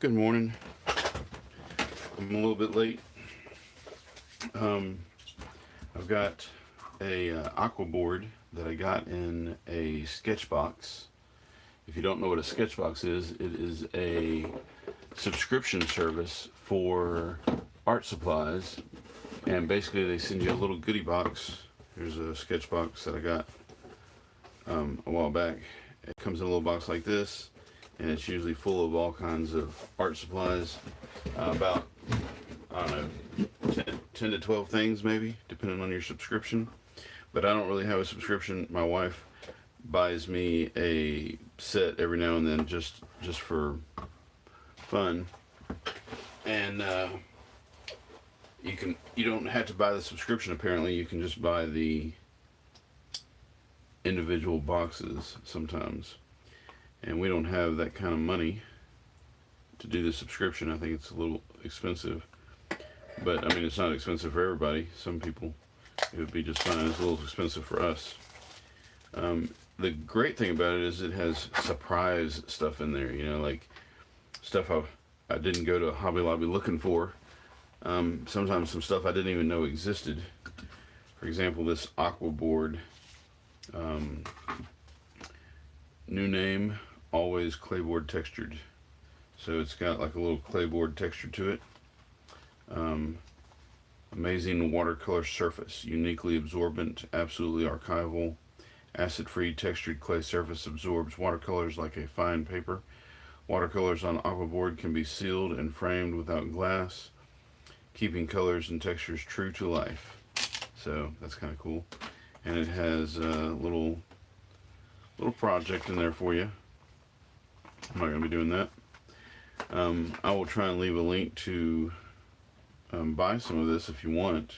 Good morning. I'm a little bit late. I've got a aqua board that I got in a sketch box. If you don't know what a sketch box is, it is a subscription service for art supplies, and basically they send you a little goodie box. Here's a sketch box that I got a while back. It comes in a little box like this, and it's usually full of all kinds of art supplies. About, I don't know, 10 to 12 things maybe, depending on your subscription. But I don't really have a subscription. My wife buys me a set every now and then just for fun. And you don't have to buy the subscription apparently. You can just buy the individual boxes sometimes. And we don't have that kind of money to do the subscription. I think it's a little expensive. But I mean, it's not expensive for everybody. Some people, it would be just fine. It's a little expensive for us. The great thing about it is it has surprise stuff in there, like stuff I didn't go to Hobby Lobby looking for. Sometimes some stuff I didn't even know existed. For example, this aqua board, new name, always clayboard textured. So it's got like a little clayboard texture to it. Amazing watercolor surface, uniquely absorbent, absolutely archival, acid-free textured clay surface absorbs watercolors like a fine paper. Watercolors on aqua board can be sealed and framed without glass, keeping colors and textures true to life. So that's kind of cool. And it has a little project in there for you. I'm not going to be doing that. I will try and leave a link to buy some of this if you want.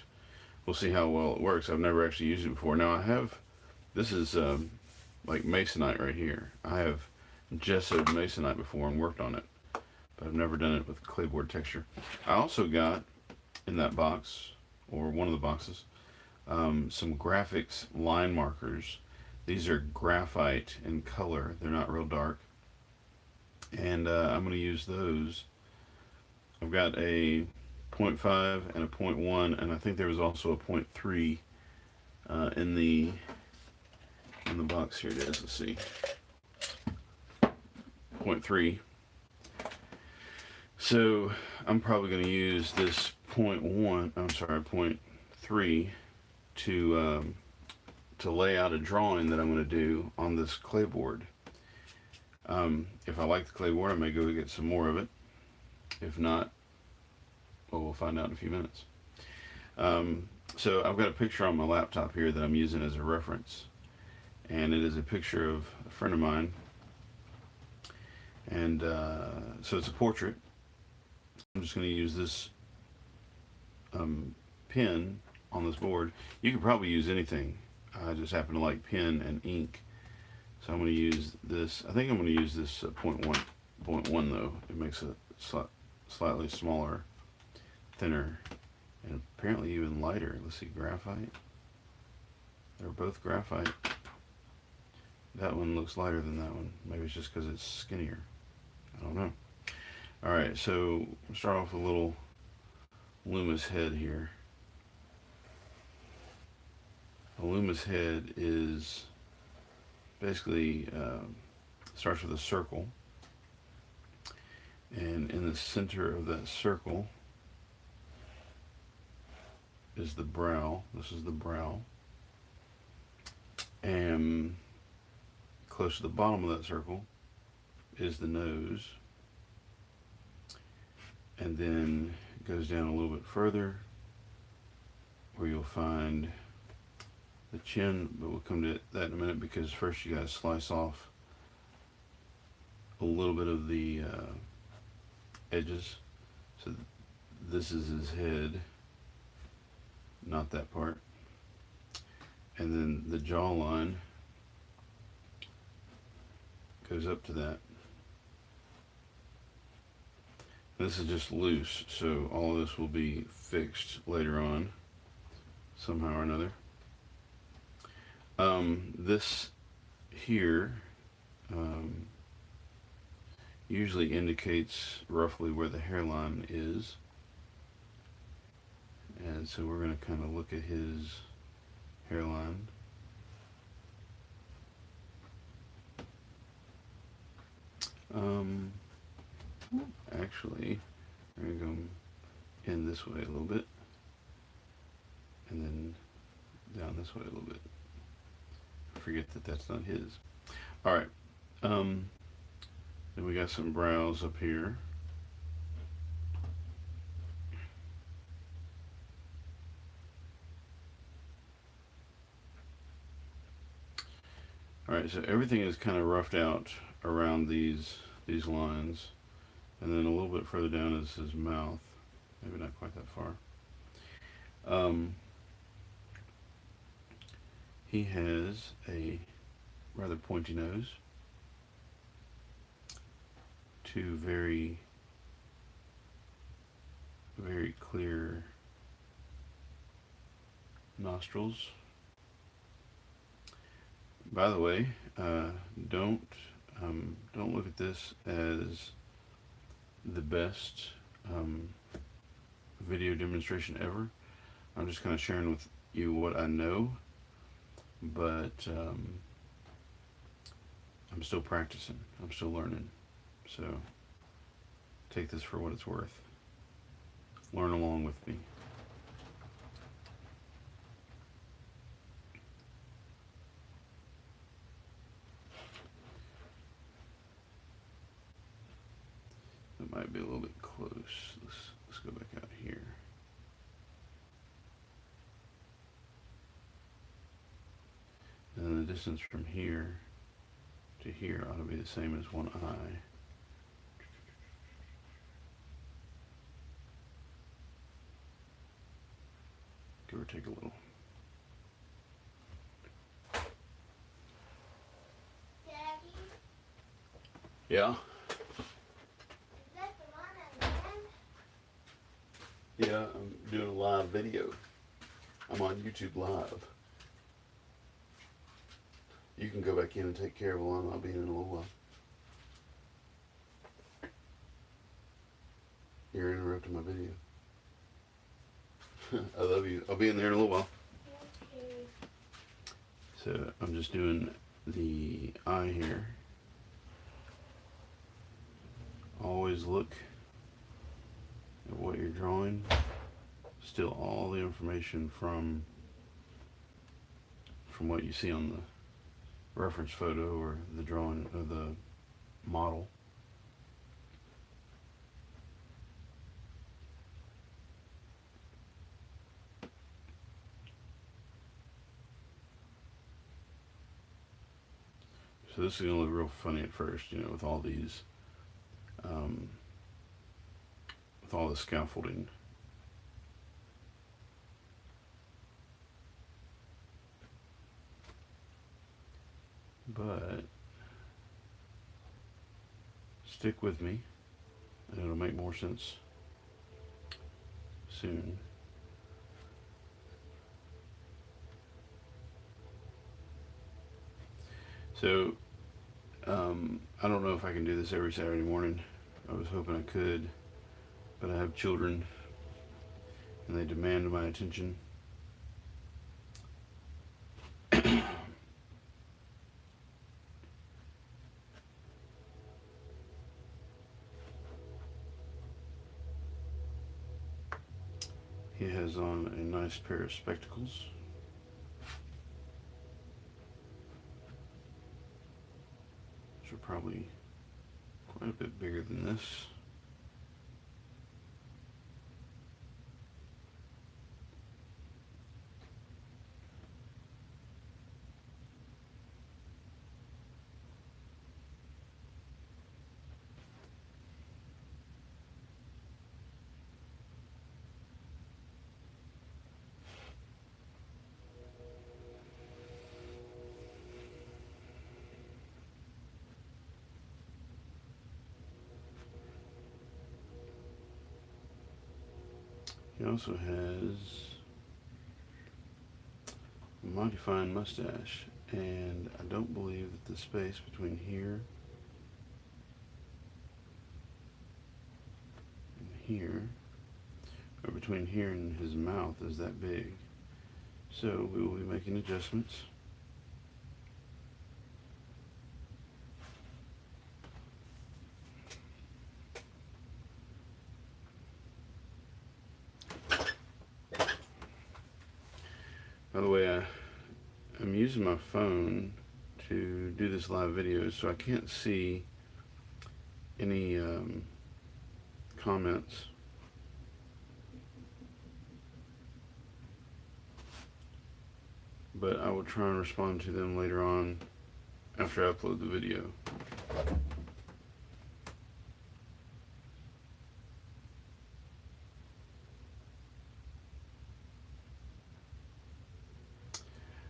We'll see how well it works. I've never actually used it before. Now this is like masonite right here. I have gessoed masonite before and worked on it, but I've never done it with clayboard texture. I also got in that box, or one of the boxes, some graphics line markers. These are graphite in color. They're not real dark. And I'm going to use those. I've got a 0.5 and a 0.1, and I think there was also a 0.3 in the box. Here it is. Let's see. 0.3. So I'm probably going to use this 0.1. I'm sorry, 0.3 to lay out a drawing that I'm going to do on this clay board. If I like the clay board, I may go get some more of it. If not, well, we'll find out in a few minutes. So I've got a picture on my laptop here that I'm using as a reference, and it is a picture of a friend of mine. And so it's a portrait. I'm just going to use this pen on this board. You could probably use anything. I just happen to like pen and ink. So I'm going to use this. I think I'm going to use this 0.1 though. It makes it slightly smaller, thinner, and apparently even lighter. Let's see, graphite. They're both graphite. That one looks lighter than that one. Maybe it's just because it's skinnier. I don't know. Alright, so we'll start off with a little Loomis head here. A Loomis head is basically starts with a circle, and in the center of that circle is the brow. This is the brow, and close to the bottom of that circle is the nose, and then it goes down a little bit further where you'll find the chin, but we'll come to that in a minute, because first you gotta slice off a little bit of the edges. So this is his head, not that part. And then the jawline goes up to that. This is just loose, so all of this will be fixed later on somehow or another. This here usually indicates roughly where the hairline is. And so we're going to kind of look at his hairline. Um, Actually, we're going to go in this way a little bit, and then down this way a little bit. Forget that that's not his. All right. Then we got some brows up here. All right, so everything is kind of roughed out around these lines, and then a little bit further down is his mouth. Maybe not quite that far. Um, he has a rather pointy nose, two very clear nostrils. By the way, don't don't look at this as the best video demonstration ever. I'm just kind of sharing with you what I know, but I'm still practicing. I'm still learning. So take this for what it's worth. Learn along with me. That might be a little bit close. Let's go back out here. And then the distance from here to here ought to be the same as one eye. Give or take a little. Daddy, Yeah? is that the one again? Yeah, I'm doing a live video. I'm on YouTube Live. You can go back in and take care of Alana. I'll be in a little while. You're interrupting my video. I love you. I'll be in there in a little while. Okay. So I'm just doing the eye here. Always look at what you're drawing. Still all the information from what you see on the reference photo or the drawing of the model. So this is going to look real funny at first, you know, with all these, with all the scaffolding. But stick with me, and it'll make more sense soon. So, I don't know if I can do this every Saturday morning. I was hoping I could, but I have children, and they demand my attention. He has on a nice pair of spectacles. Which are probably quite a bit bigger than this. He also has a mighty fine mustache, and I don't believe that the space between here here, or between here and his mouth is that big. So we will be making adjustments. By the way, I'm using my phone to do this live video, so I can't see any comments. But I will try and respond to them later on after I upload the video.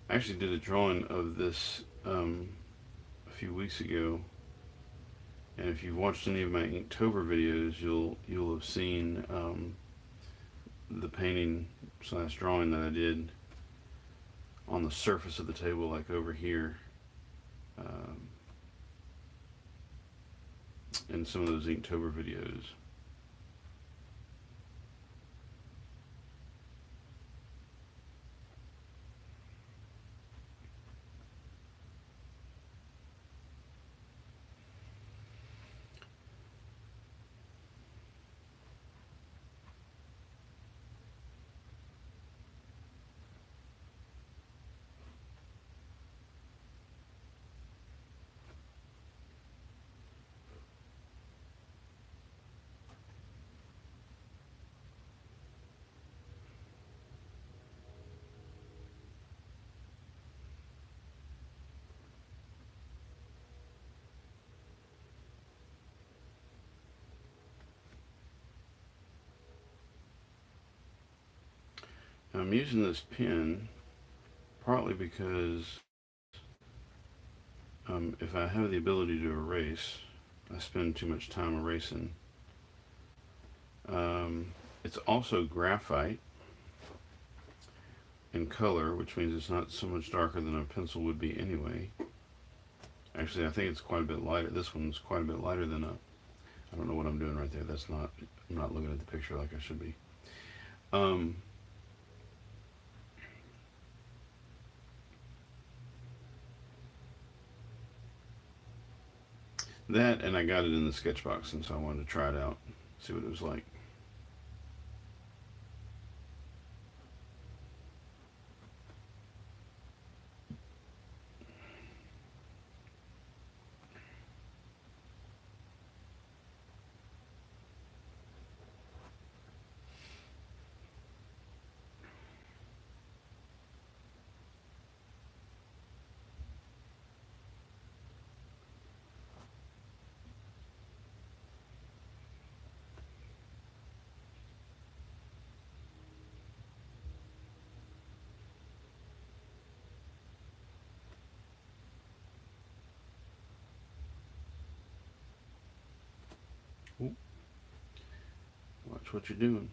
I actually did a drawing of this a few weeks ago, and if you've watched any of my Inktober videos, you'll have seen the painting slash drawing that I did on the surface of the table, like over here, in some of those Inktober videos. Now I'm using this pen partly because if I have the ability to erase, I spend too much time erasing. It's also graphite in color, which means it's not so much darker than a pencil would be anyway. Actually, I think it's quite a bit lighter. This one's quite a bit lighter than I don't know what I'm doing right there. That's not, I'm not looking at the picture like I should be. That, and I got it in the sketch box, and so I wanted to try it out, see what it was like. Ooh. Watch what you're doing.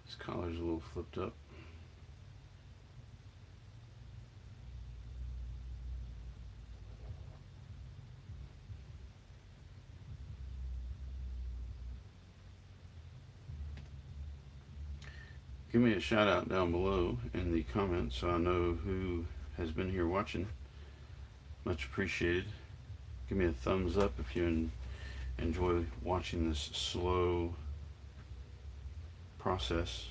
This collar's a little flipped up. Give me a shout out down below in the comments so I know who has been here watching. Much appreciated. Give me a thumbs up if you enjoy watching this slow process.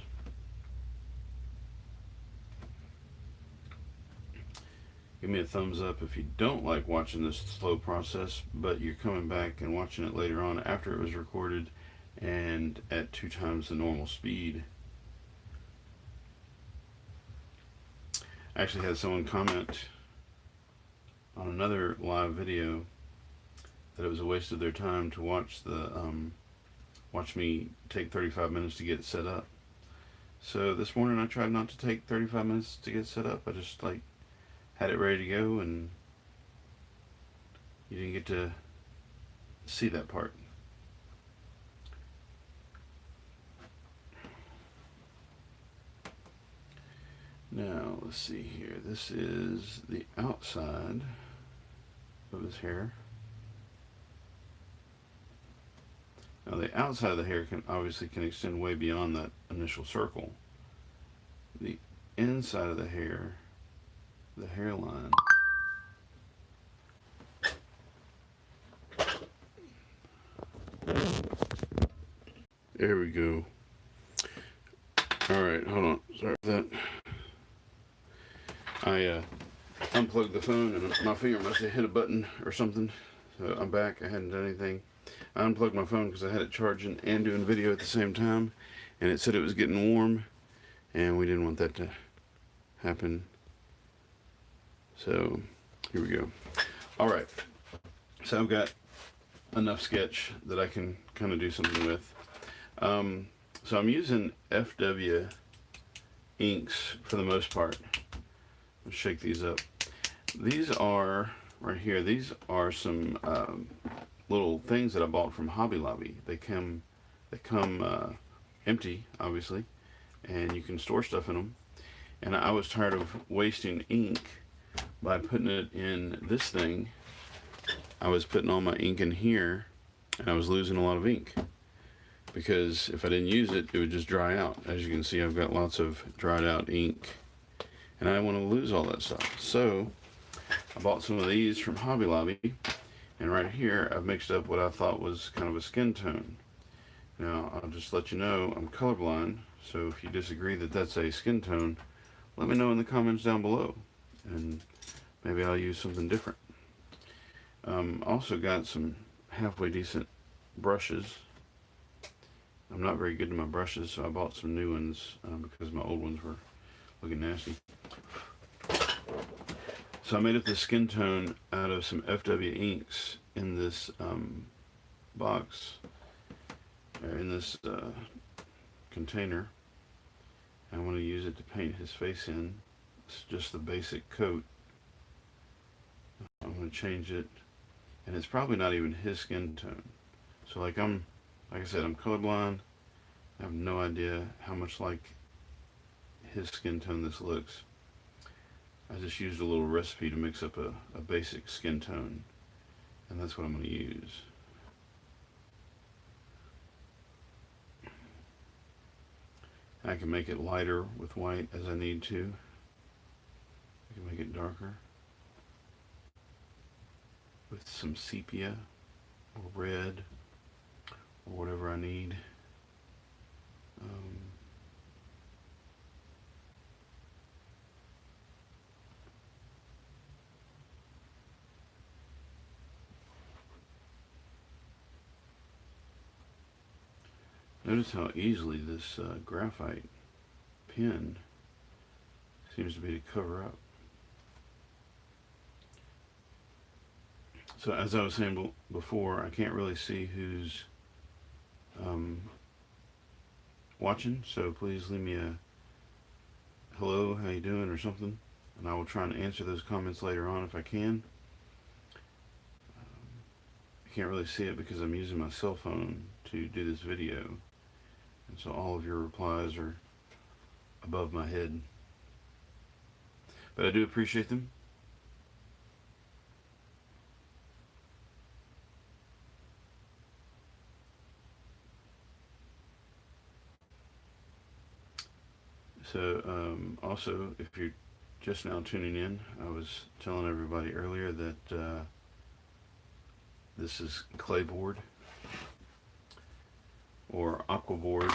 Give me a thumbs up if you don't like watching this slow process, but you're coming back and watching it later on after it was recorded and at 2 times the normal speed. I actually had someone comment on another live video that it was a waste of their time to watch watch me take 35 minutes to get it set up. So this morning I tried not to take 35 minutes to get set up. I just had it ready to go, and you didn't get to see that part. Now, let's see here. This is the outside of his hair. Now, the outside of the hair can obviously extend way beyond that initial circle. The inside of the hair, the hairline, there we go. Alright, hold on. Sorry for that. I unplugged the phone and my finger must have hit a button or something. So I'm back. I hadn't done anything. I unplugged my phone because I had it charging and doing video at the same time. And it said it was getting warm. And we didn't want that to happen. So here we go. Alright. So I've got enough sketch that I can kind of do something with. So I'm using FW inks for the most part. Let's shake these up. These are, right here, these are some little things that I bought from Hobby Lobby. They come empty, obviously, and you can store stuff in them. And I was tired of wasting ink by putting it in this thing. I was putting all my ink in here, and I was losing a lot of ink. Because if I didn't use it, it would just dry out. As you can see, I've got lots of dried out ink. And I don't want to lose all that stuff. So, I bought some of these from Hobby Lobby. And right here, I've mixed up what I thought was kind of a skin tone. Now, I'll just let you know, I'm colorblind. So if you disagree that that's a skin tone, let me know in the comments down below. And maybe I'll use something different. Also got some halfway decent brushes. I'm not very good at my brushes, so I bought some new ones because my old ones were looking nasty. So I made up this skin tone out of some FW inks in this box, or in this container. I want to use it to paint his face in. It's just the basic coat. I'm going to change it, and it's probably not even his skin tone. So like I said, I'm colorblind. I have no idea how much like his skin tone this looks. I just used a little recipe to mix up a basic skin tone, and that's what I'm going to use. I can make it lighter with white as I need to. I can make it darker with some sepia or red or whatever I need. Notice how easily this graphite pen seems to be to cover up. So as I was saying before, I can't really see who's watching, so please leave me a hello, how you doing, or something, and I will try and answer those comments later on if I can. I can't really see it because I'm using my cell phone to do this video, and so all of your replies are above my head. But I do appreciate them. So, also, if you're just now tuning in, I was telling everybody earlier that this is clay board or aqua board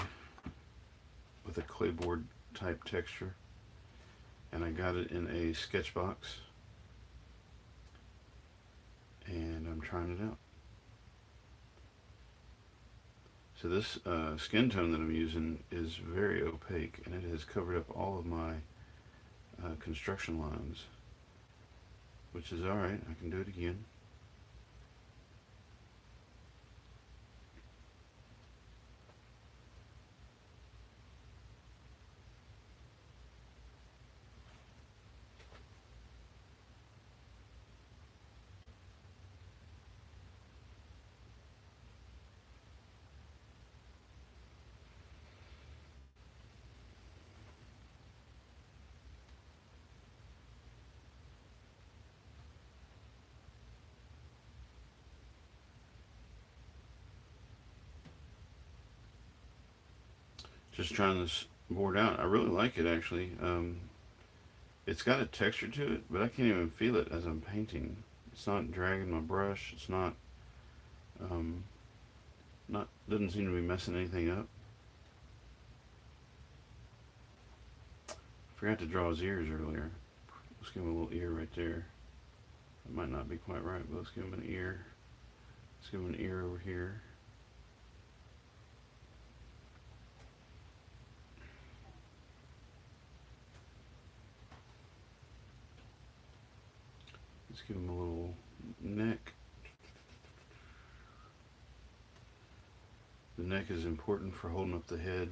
with a clay board type texture, and I got it in a sketch box, and I'm trying it out. So this skin tone that I'm using is very opaque, and it has covered up all of my construction lines, which is alright. I can do it again. just trying this board out. I really like it actually. It's got a texture to it, but I can't even feel it as I'm painting. It's not dragging my brush. It's um, not doesn't seem to be messing anything up. Forgot to draw his ears earlier. Let's give him a little ear right there. It might not be quite right, but let's give him an ear. Let's give him an ear over here. Let's give him a little neck. The neck is important for holding up the head.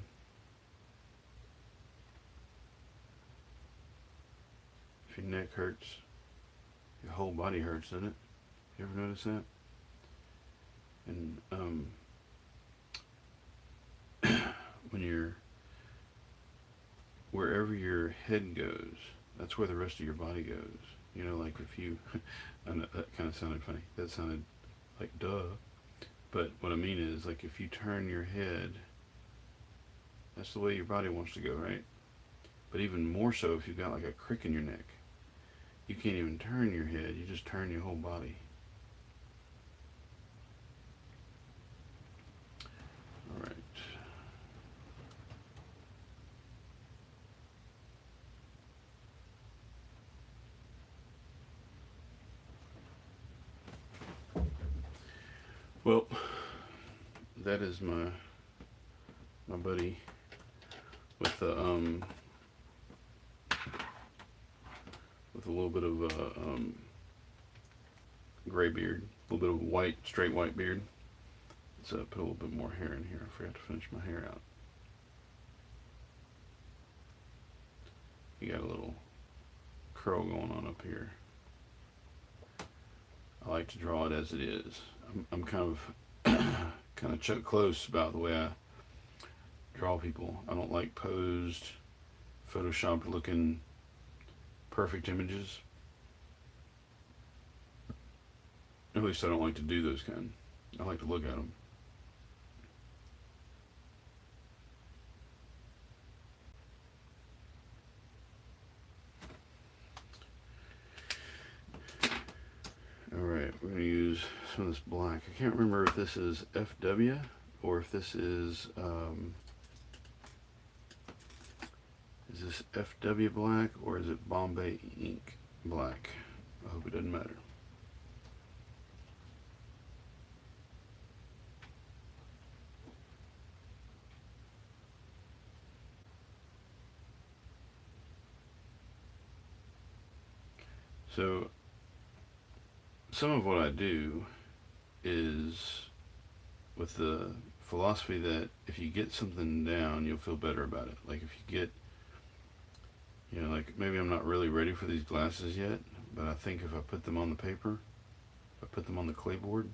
If your neck hurts, your whole body hurts, doesn't it? You ever notice that? And when you're wherever your head goes, that's where the rest of your body goes. You know, like if you, I know that kind of sounded funny. That sounded like duh. But what I mean is, like, if you turn your head, that's the way your body wants to go, right? But even more so if you've got like a crick in your neck. You can't even turn your head, you just turn your whole body. Alright. Well, that is my buddy with the with a little bit of gray beard, a little bit of white, straight white beard. Let's put a little bit more hair in here. I forgot to finish my hair out. You got a little curl going on up here. I like to draw it as it is. I'm kind of Chuck Close about the way I draw people. I don't like posed, photoshopped looking perfect images. At least I don't like to do those kind. I like to look at them. Alright, we're going to use some of this black. I can't remember if this is FW or if this is this FW black or is it Bombay ink black? I hope it doesn't matter. So some of what I do is with the philosophy that if you get something down, you'll feel better about it. Like if you get, you know, like maybe I'm not really ready for these glasses yet, but I think if I put them on the paper, if I put them on the clapboard,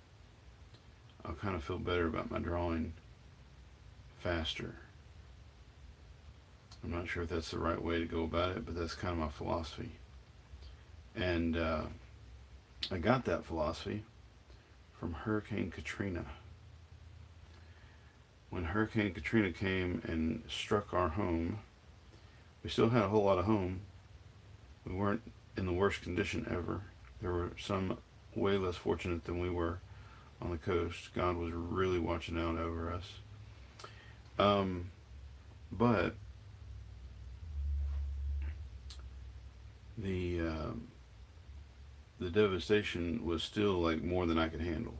I'll kind of feel better about my drawing faster. I'm not sure if that's the right way to go about it, but that's kind of my philosophy. And I got that philosophy from Hurricane Katrina. When Hurricane Katrina came and struck our home, we still had a whole lot of home. We weren't in the worst condition ever. There were some way less fortunate than we were on the coast. God was really watching out over us. But the devastation was still like more than I could handle.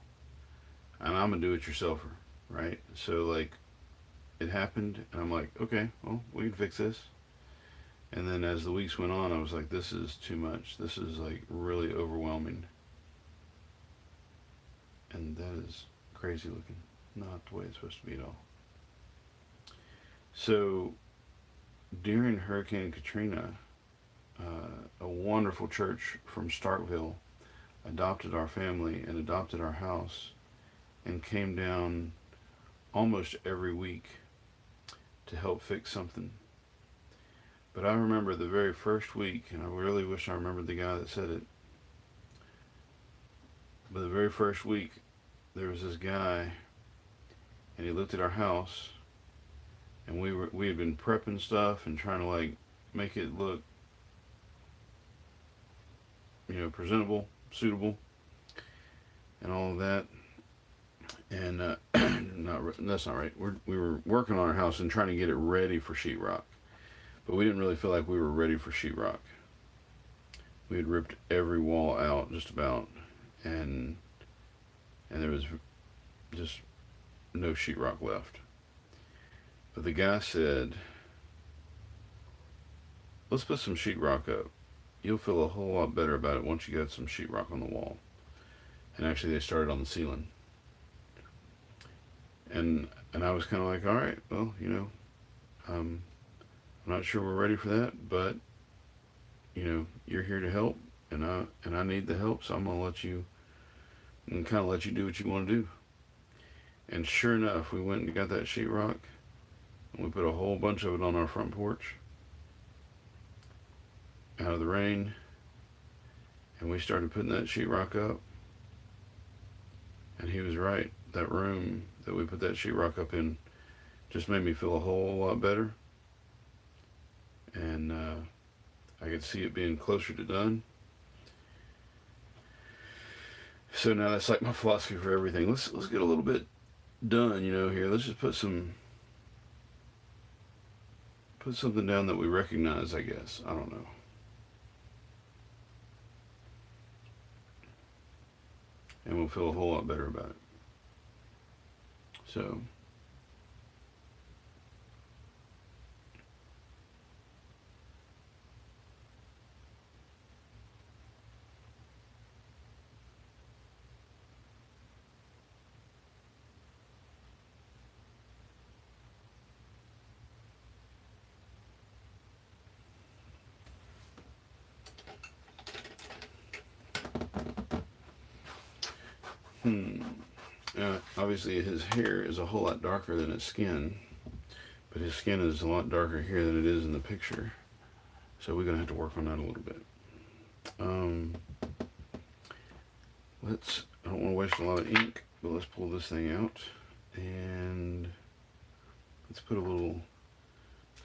And I'm a do-it-yourselfer, right? So like it happened and I'm like, okay, well, we can fix this. And then as the weeks went on, I was like, this is too much. This is like really overwhelming. And that is crazy looking. Not the way it's supposed to be at all. So during Hurricane Katrina, a wonderful church from Starkville adopted our family and adopted our house and came down almost every week to help fix something. But I remember the very first week, and I really wish I remembered the guy that said it, but the very first week there was this guy and he looked at our house and we had been prepping stuff and trying to like make it look, presentable, suitable, and all of that. And that's not right. We were working on our house and trying to get it ready for sheetrock, but we didn't really feel like we were ready for sheetrock. We had ripped every wall out just about, and there was just no sheetrock left. But the guy said, "Let's put some sheetrock up. You'll feel a whole lot better about it once you get some sheetrock on the wall." And actually, they started on the ceiling. And I was kind of like, "All right, well, I'm not sure we're ready for that, but you're here to help, and I need the help, so I'm gonna let you and kind of let you do what you want to do." And sure enough, we went and got that sheetrock, and we put a whole bunch of it on our front porch, out of the rain, and we started putting that sheetrock up. And he was right. That room that we put that sheetrock up in just made me feel a whole lot better, and I could see it being closer to done. So now that's like my philosophy for everything. Let's get a little bit done, here. Let's just put something down that we recognize, I guess. I don't know. And we'll feel a whole lot better about it. So obviously his hair is a whole lot darker than his skin, but his skin is a lot darker here than it is in the picture. So we're gonna have to work on that a little bit. I don't want to waste a lot of ink, but let's pull this thing out and let's put a little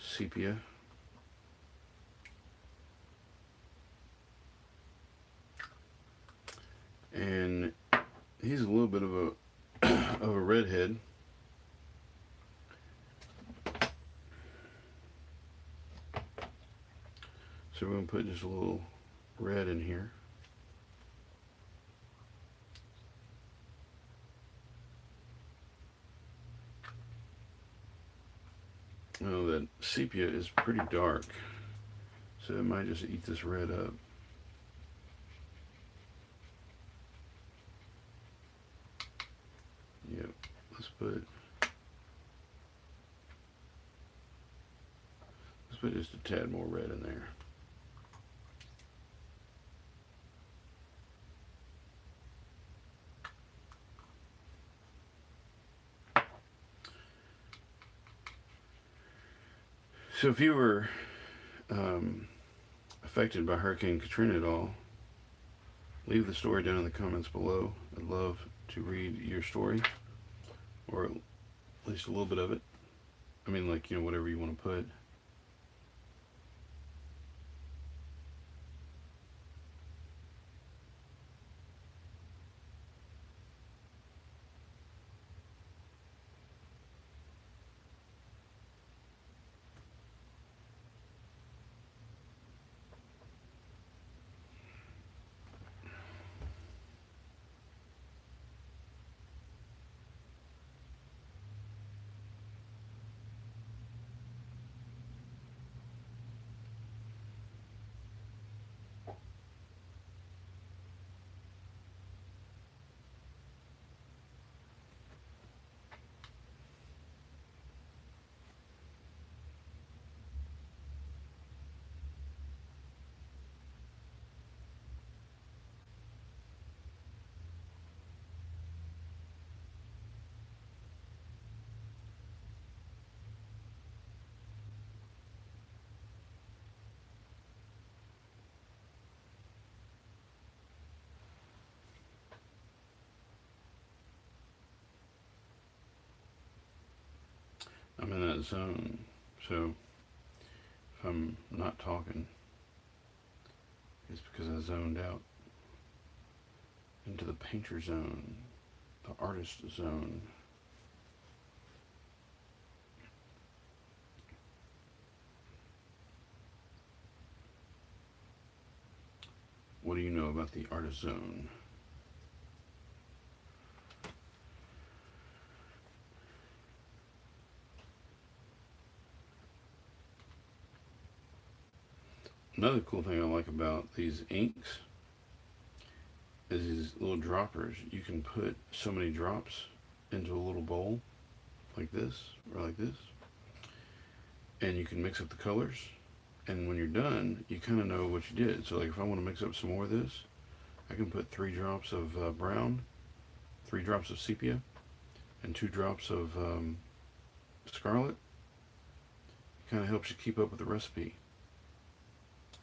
sepia. And he's a little bit of a of a redhead. So we're going to put just a little red in here. Oh, that sepia is pretty dark, so it might just eat this red up. Yep, let's put just a tad more red in there. So if you were affected by Hurricane Katrina at all, leave the story down in the comments below. I'd love to read your story, or at least a little bit of it. I mean, like, whatever you want to put. I'm in that zone. So if I'm not talking, it's because I zoned out into the painter zone, the artist zone. What do you know about the artist zone? Another cool thing I like about these inks is these little droppers. You can put so many drops into a little bowl like this or like this, and you can mix up the colors, and when you're done you kind of know what you did. So like if I want to mix up some more of this, I can put 3 drops of brown, 3 drops of sepia, and 2 drops of scarlet. It kind of helps you keep up with the recipe.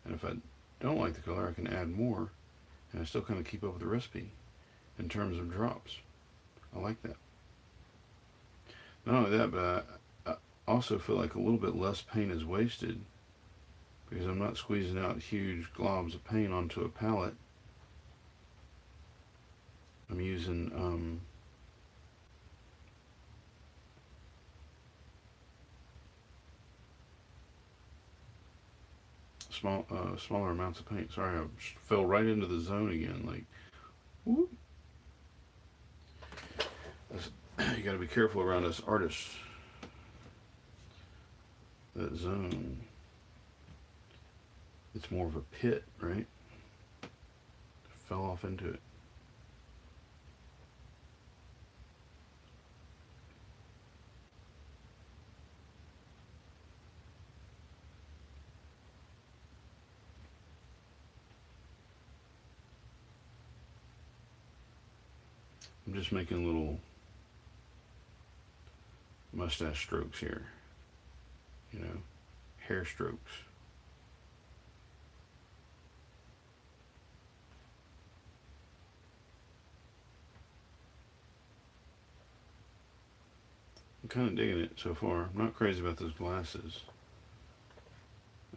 And if I don't like the color, I can add more, and I still kind of keep up with the recipe in terms of drops. I like that. Not only that, but I also feel like a little bit less paint is wasted because I'm not squeezing out huge globs of paint onto a palette. I'm using smaller amounts of paint. Sorry, I fell right into the zone again. Like, whoop. You got to be careful around us artists. That zone, it's more of a pit, right? Fell off into it. I'm just making little mustache strokes here, you know, hair strokes. I'm kind of digging it so far. I'm not crazy about those glasses.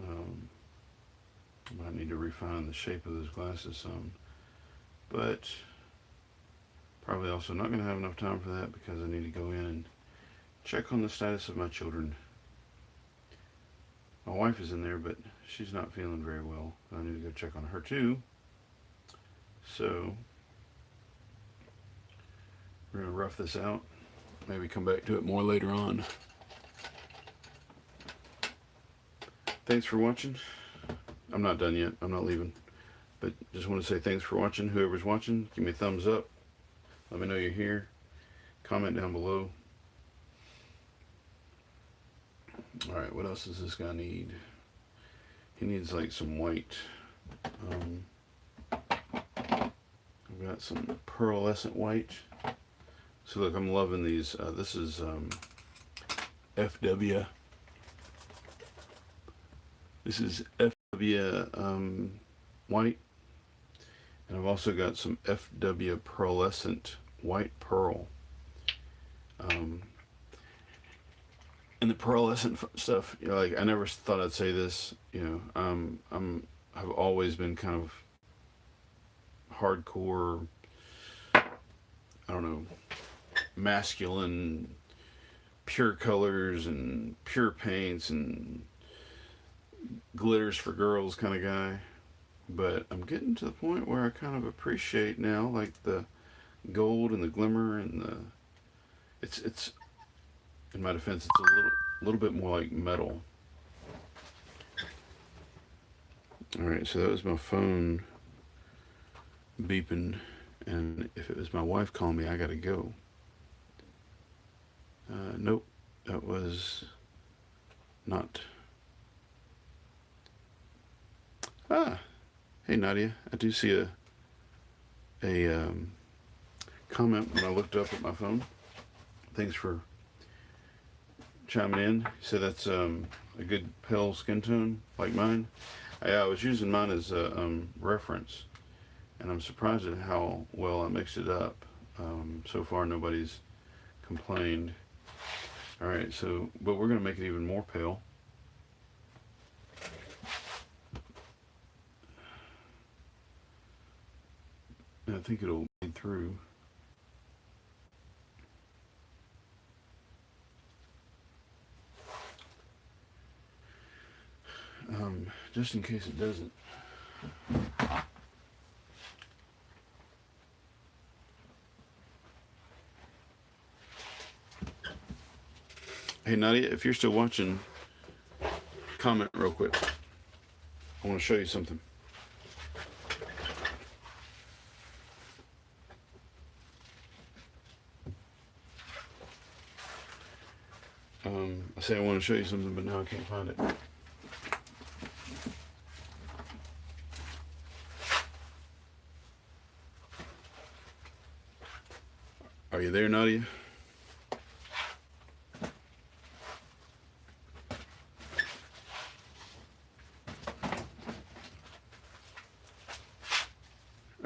I might need to refine the shape of those glasses some, but probably also not going to have enough time for that because I need to go in and check on the status of my children. My wife is in there, but she's not feeling very well. I need to go check on her too. So we're going to rough this out. Maybe come back to it more later on. Thanks for watching. I'm not done yet. I'm not leaving. But just want to say thanks for watching. Whoever's watching, give me a thumbs up. Let me know you're here. Comment down below. Alright, what else does this guy need? He needs like some white. I've got some pearlescent white. So look, I'm loving these. This is FW. This is FW white. And I've also got some FW pearlescent white pearl. And the pearlescent stuff, you know, like I never thought I'd say this, you know, I've always been kind of hardcore, I don't know, masculine, pure colors and pure paints and glitters for girls kind of guy. But I'm getting to the point where I kind of appreciate now, like the gold and the glimmer and the, it's in my defense, it's a little bit more like metal. All right, so that was my phone beeping, and if it was my wife calling me, I gotta go. Nope, that was not. Hey Nadia, I do see a comment when I looked up at my phone. Thanks for chiming in. You said that's a good pale skin tone like mine. I was using mine as a reference, and I'm surprised at how well I mixed it up. So far nobody's complained. All right, so, but we're going to make it even more pale. And I think it'll bleed through. Just in case it doesn't. Hey Nadia, if you're still watching, comment real quick. I want to show you something. I say I want to show you something, but now I can't find it. Are you there, Nadia?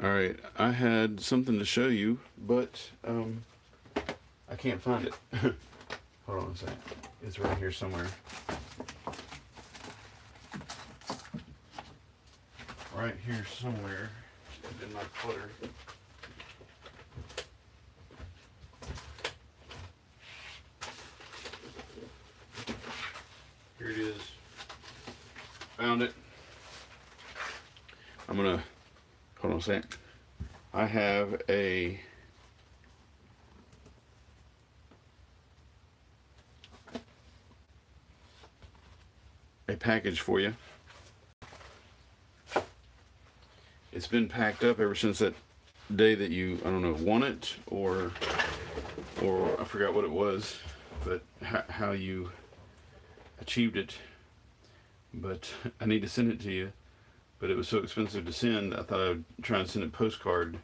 All right, I had something to show you, but I can't find it. Hold on a second. It's right here somewhere. Right here somewhere. It's in my clutter. Here it is. Found it. I'm gonna hold on a second. I have a package for you. It's been packed up ever since that day that you, I don't know, won it or I forgot what it was, but how you achieved it. But I need to send it to you, but it was so expensive to send, I thought I would try and send a postcard,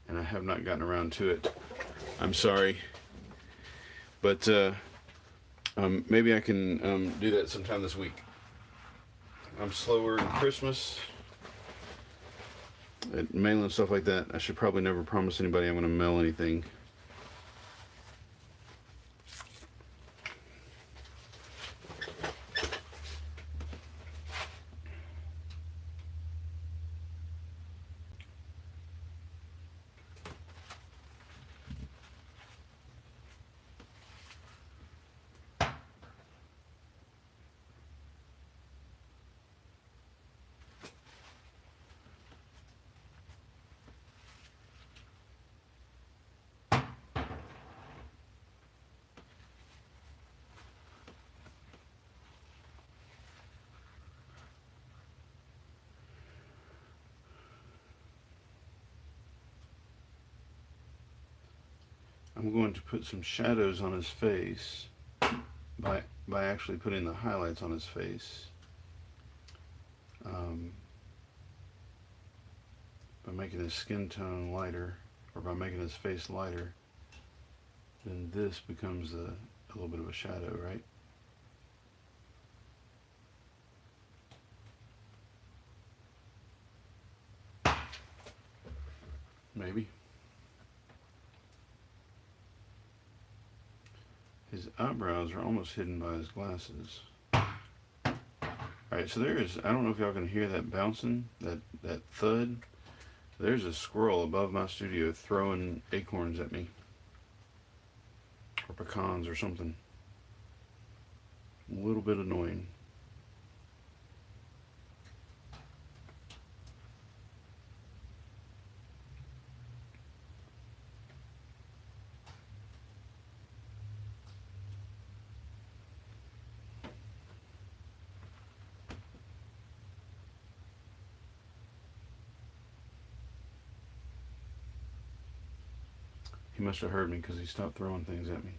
and I have not gotten around to it. I'm sorry, but maybe I can do that sometime this week. I'm slower than Christmas at mailing stuff like that. I should probably never promise anybody I'm going to mail anything. I'm going to put some shadows on his face by actually putting the highlights on his face. By making his skin tone lighter, or by making his face lighter, then this becomes a little bit of a shadow, right? Maybe. His eyebrows are almost hidden by his glasses. Alright, so there is, I don't know if y'all can hear that bouncing, that thud. There's a squirrel above my studio throwing acorns at me. Or pecans or something. A little bit annoying. He must have heard me because he stopped throwing things at me.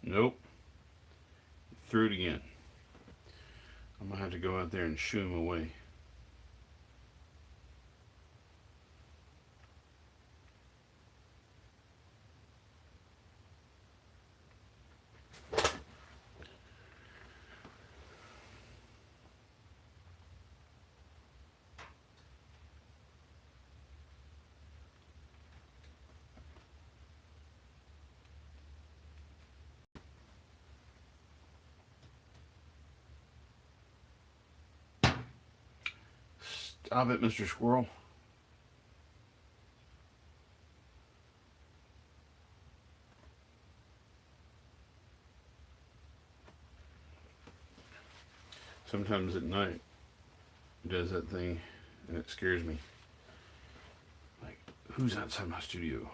Nope. Threw it again. I'm going to have to go out there and shoo him away. Stop it, Mr. Squirrel. Sometimes at night, he does that thing, and it scares me. Like, who's outside my studio?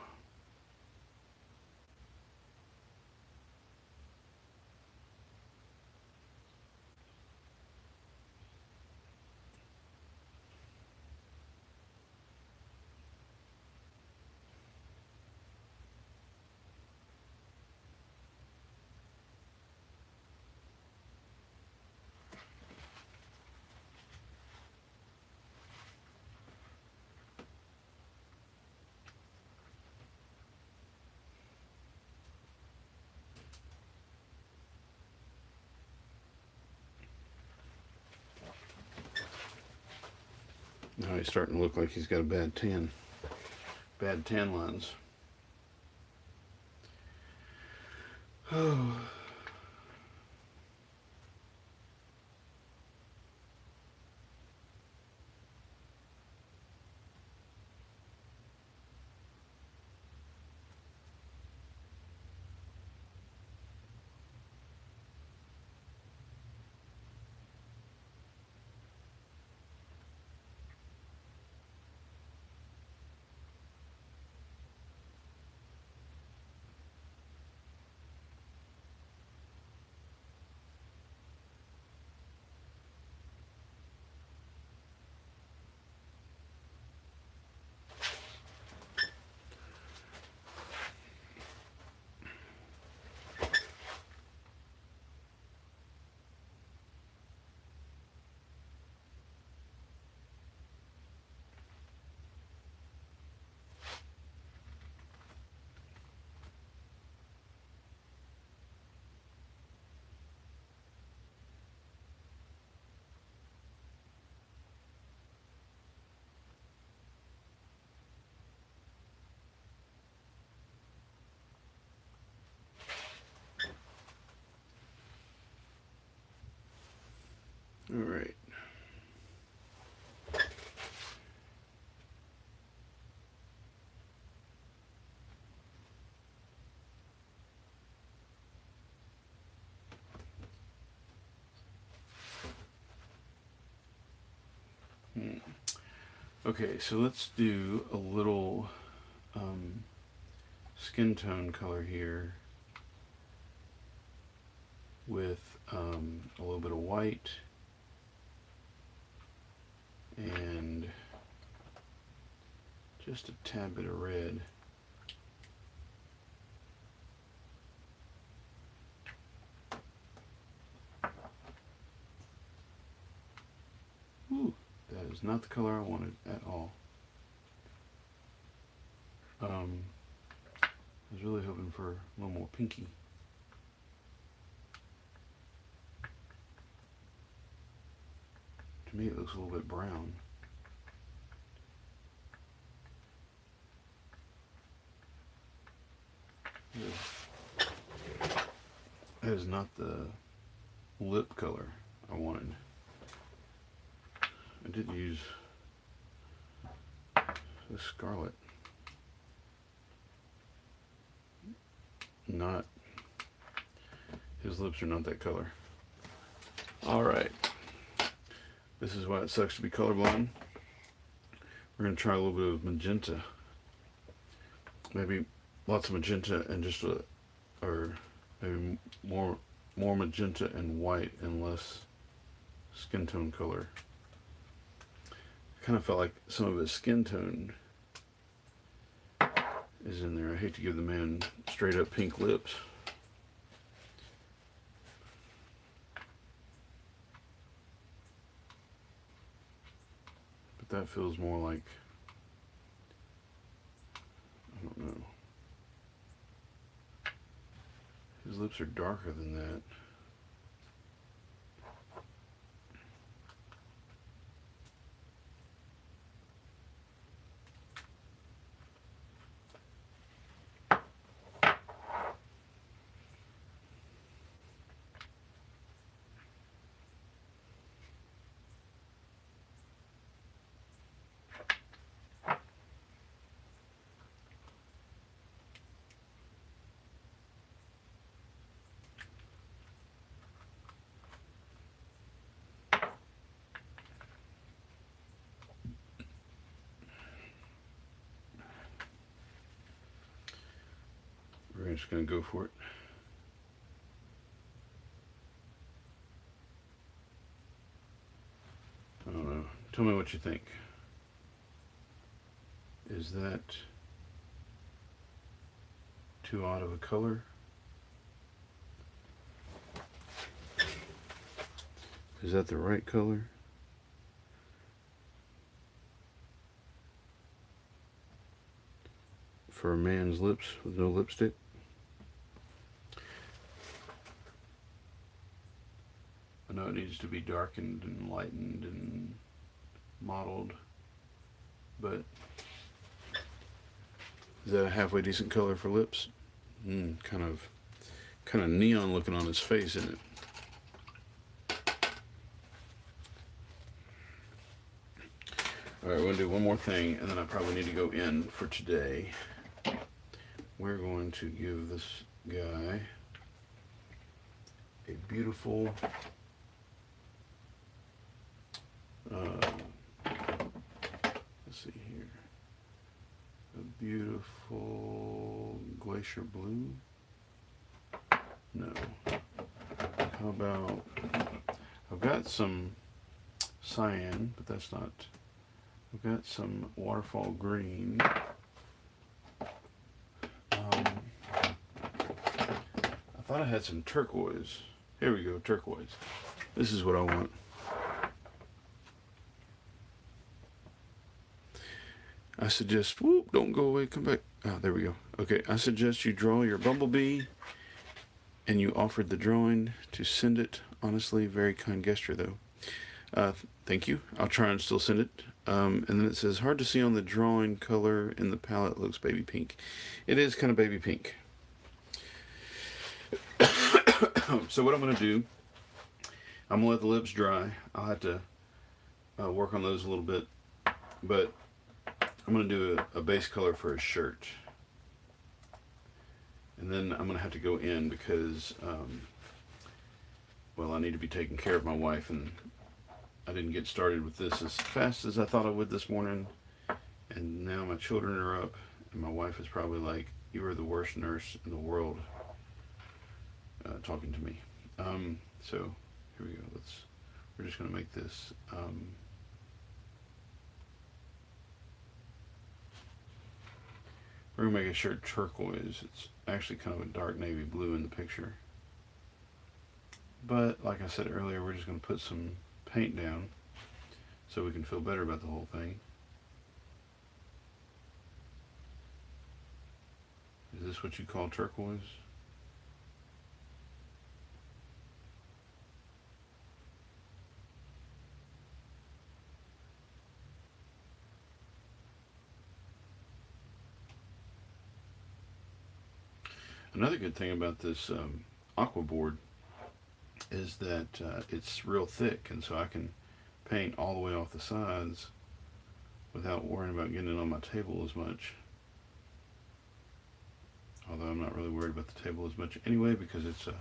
Now he's starting to look like he's got a bad tan. Bad tan lines. Oh. All right. Okay, so let's do a little skin tone color here with a little bit of white and just a tad bit of red. Ooh, that is not the color I wanted at all. I was really hoping for a little more pinky. To me it looks a little bit brown. That is not the lip color I wanted. I did use the scarlet. Not, his lips are not that color. All right, this is why it sucks to be colorblind. We're gonna try a little bit of magenta. Maybe lots of magenta and just or maybe more magenta and white and less skin tone color. I kind of felt like some of his skin tone is in there. I hate to give the man straight up pink lips. But that feels more like, I don't know. His lips are darker than that. We're just going to go for it. I don't know. Tell me what you think. Is that too odd of a color? Is that the right color? For a man's lips with no lipstick? I know it needs to be darkened and lightened and mottled, but is that a halfway decent color for lips? Kind of neon looking on his face, isn't it? All right, we're gonna do one more thing, and then I probably need to go in for today. We're going to give this guy a beautiful let's see here, a beautiful glacier blue. No, how about, I've got some cyan, but that's not, I've got some waterfall green. I thought I had some turquoise. Here we go, turquoise. This is what I want. I suggest, whoop, don't go away, come back. Oh, there we go. Okay, I suggest you draw your bumblebee, and you offered the drawing to send it. Honestly, very kind gesture though. Thank you. I'll try and still send it. And then it says, hard to see on the drawing, color in the palette looks baby pink. It is kind of baby pink. So what I'm going to do, I'm going to let the lips dry. I'll have to work on those a little bit, but I'm going to do a base color for his shirt. And then I'm going to have to go in because, well, I need to be taking care of my wife, and I didn't get started with this as fast as I thought I would this morning. And now my children are up, and my wife is probably like, you are the worst nurse in the world, talking to me. So here we go. We're just going to make this, we're going to make a shirt turquoise. It's actually kind of a dark navy blue in the picture. But like I said earlier, we're just going to put some paint down so we can feel better about the whole thing. Is this what you call turquoise? Another good thing about this aqua board is that it's real thick, and so I can paint all the way off the sides without worrying about getting it on my table as much. Although I'm not really worried about the table as much anyway, because it's a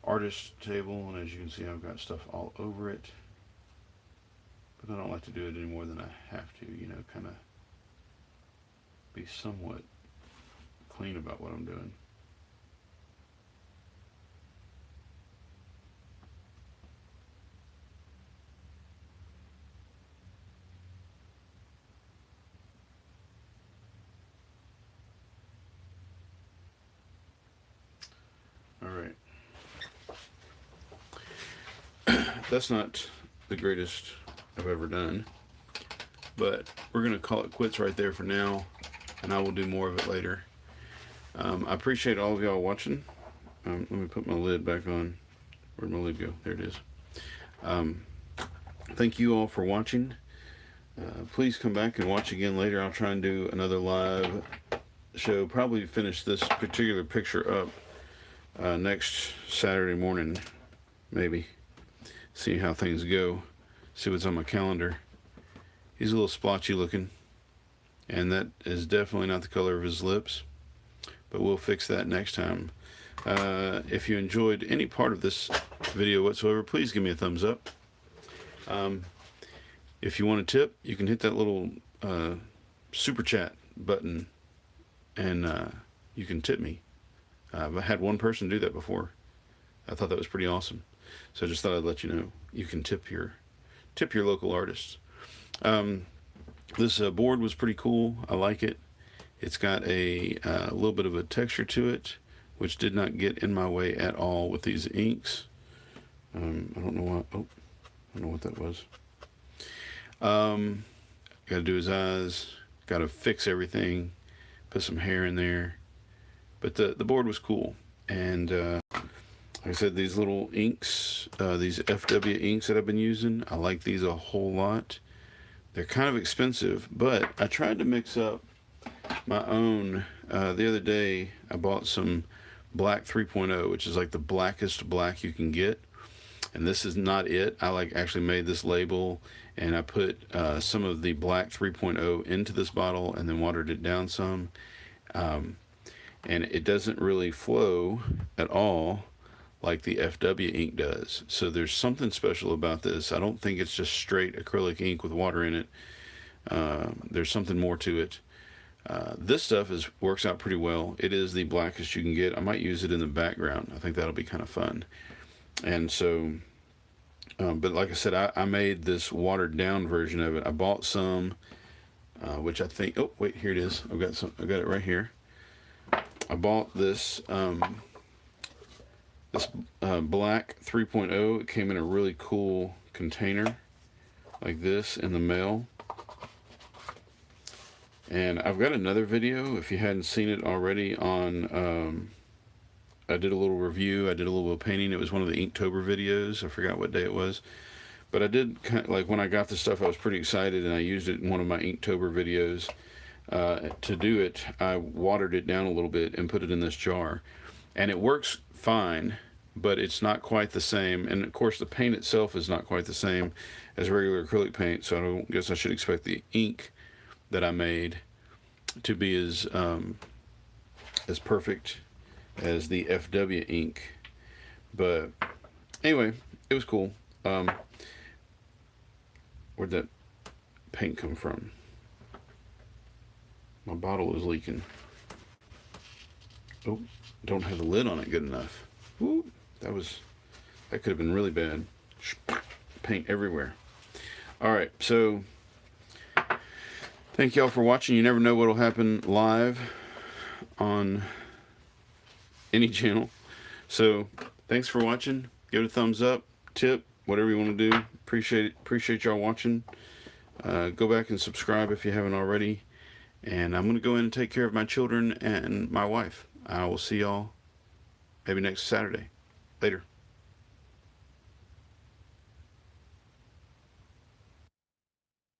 artist table, and as you can see, I've got stuff all over it. But I don't like to do it any more than I have to, you know, kind of be somewhat clean about what I'm doing. All right. That's not the greatest I've ever done, but we're going to call it quits right there for now, and I will do more of it later. I appreciate all of y'all watching. Let me put my lid back on. Where'd my lid go? There it is. Thank you all for watching. Please come back and watch again later. I'll try and do another live show. Probably finish this particular picture up next Saturday morning, maybe. See how things go. See what's on my calendar. He's a little splotchy looking, and that is definitely not the color of his lips, but we'll fix that next time. If you enjoyed any part of this video whatsoever, please give me a thumbs up. If you want a tip, you can hit that little super chat button, and you can tip me. I've had one person do that before. I thought that was pretty awesome. So I just thought I'd let you know you can tip your local artists. This board was pretty cool. I like it. It's got a little bit of a texture to it, which did not get in my way at all with these inks. I don't know why. Oh, I don't know what that was. Got to do his eyes. Got to fix everything. Put some hair in there. But the board was cool. And like I said, these little inks, these FW inks that I've been using, I like these a whole lot. They're kind of expensive, but I tried to mix up my own. The other day, I bought some black 3.0, which is like the blackest black you can get. And this is not it. I actually made this label, and I put some of the black 3.0 into this bottle and then watered it down some. And it doesn't really flow at all like the FW ink does. So there's something special about this. I don't think it's just straight acrylic ink with water in it. There's something more to it. This stuff works out pretty well. It is the blackest you can get. I might use it in the background. I think that'll be kind of fun. And so, but like I said, I made this watered down version of it. I bought some, which I think, oh wait, here it is. I got it right here. I bought this black 3.0. It came in a really cool container like this in the mail. And I've got another video, if you hadn't seen it already, on I did a little review. I did a little painting. It was one of the Inktober videos. I forgot what day it was. But I did, like, when I got this stuff, I was pretty excited, and I used it in one of my Inktober videos. To do it, I watered it down a little bit and put it in this jar. And it works fine, but it's not quite the same. And, of course, the paint itself is not quite the same as regular acrylic paint, so I don't guess I should expect the ink that I made to be as perfect as the FW ink. But anyway, it was cool. Where'd that paint come from? My bottle is leaking. Oh, don't have the lid on it good enough. Ooh, that could have been really bad. Paint everywhere. All right, so thank y'all for watching. You never know what'll happen live on any channel. So thanks for watching. Give it a thumbs up, tip, whatever you want to do. Appreciate it. Appreciate y'all watching. Go back and subscribe if you haven't already. And I'm going to go in and take care of my children and my wife. I will see y'all maybe next Saturday. Later.